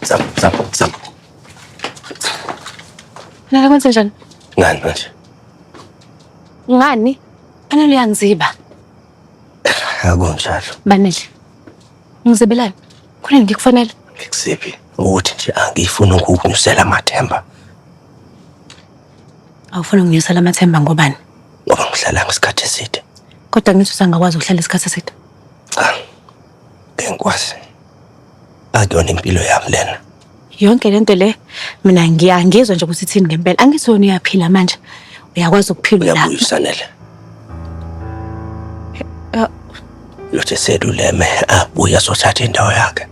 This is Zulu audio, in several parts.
Zap. Nala kwenze njani? Ngani manje? Ngani? Anele uyangiziba. Akunjalo. Banele. Ngizibelayo. Khona ngikufanele. Ngikusiphi? Ukuthi nje angifuni ukukunyusela amathemba. Awufuna unginyusela amathemba ngobani? Ngoba ngihlala ngesikhathi eside. Kodwa ngithi usangakwazi ukuhlala isikhathi eside. Cha. Ngikwazi. Akuyona impilo yami lena. Yonke lento le mina ngiyangizwa nje ukuthi ithini ngempela. Angisona uyaphila manje. Uyakwazi ukuphila la. Uyabuyisanele. Lothe seduleme abuya sothatha indawo yakhe.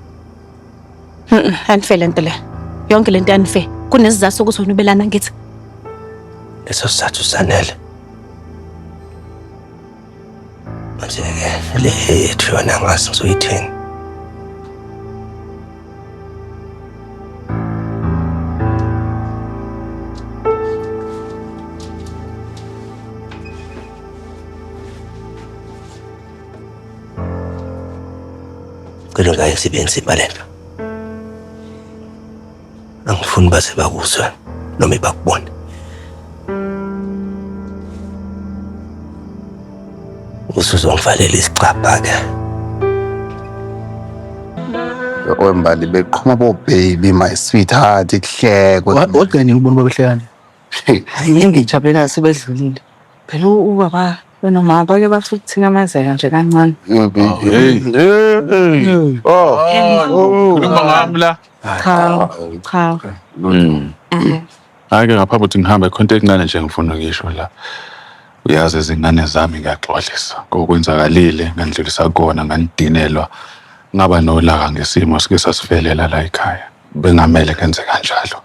Andife lento le. Yonke lento yanife. Kunesizathu sokuthi unubelana ngithi. Leso sizathu sanele. Manje le yethu yona ngazi ngizoyithini. Kilo ngaye sibenzi balena. Angifuni base bakuzwe noma bakubone. Usuzongivalela isicapha ke. Wembali beqhuma bo baby my sweetheart kuhlekwe. Wagcina ubona babehlekani. Hayi ngijabulena sebedlulile. Phela ubaba noma bake bafuthina amazela nje kancane. Khuluma ngami la. Cha. Hayi ke ngaphambi ukuthi ngihambe khonto encane nje ngifuna ukisho la. Uyazi izingane zami ngiyaxolisa. Kokwenzakalile ngandlulisa kona nganidinelwa. Ngaba nolaka ngesimo sike sasivelela la ekhaya. Bengamele kenze kanjalo.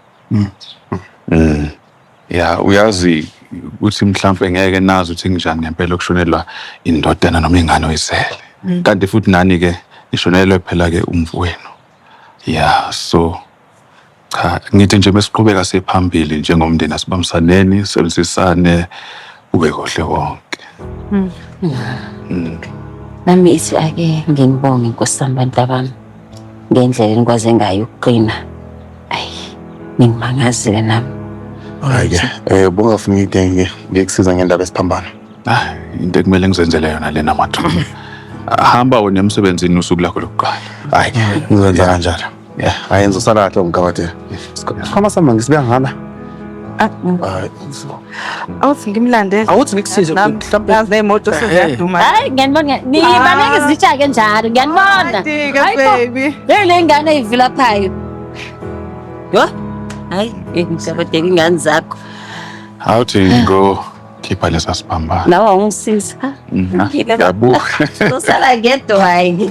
Ya uyazi ukuthi mhlawumbe ngeke nazi ukuthi nginjani ngempela ukushonelwa indodana noma ingane oyisele. Kanti futhi nani ke ishonelwe phela ke umfowenu. Ya so cha ngithi nje mesiqhubeka sephambili njengomndeni asibamsaneni sebenzisane ube kohle wonke. Nami ithi ake nginibonge inkosi abantu abami ngendlela enikwaze ngayo ukuqina. Ayi ngimangazile nami. Hayi bungafuni ngidenge ngikusiza ngendaba esiphambana. Into ekumele ngizenzele yona lena mathuba. Hamba wena emsebenzini usuku lakho lokuqala. Hayi ngizenza kanjalo. Ayenza usalahle umkawathe. Sikhama sami ngisibuya ngala. Awuthi ngimlandele. Awuthi ngikusize mhlawumbe yazi nemoto seziyaduma. Hayi ngiyanibona nibaneke izitsha ke njalo ngiyanibona. Baby. Le ngane ivila phayo. Yo. Hayi ngizabadela ingane zakho. Awuthi ngo khipha lesa sibambana. Nawe ungisiza. Yabuka. Usala ngedwa hayi.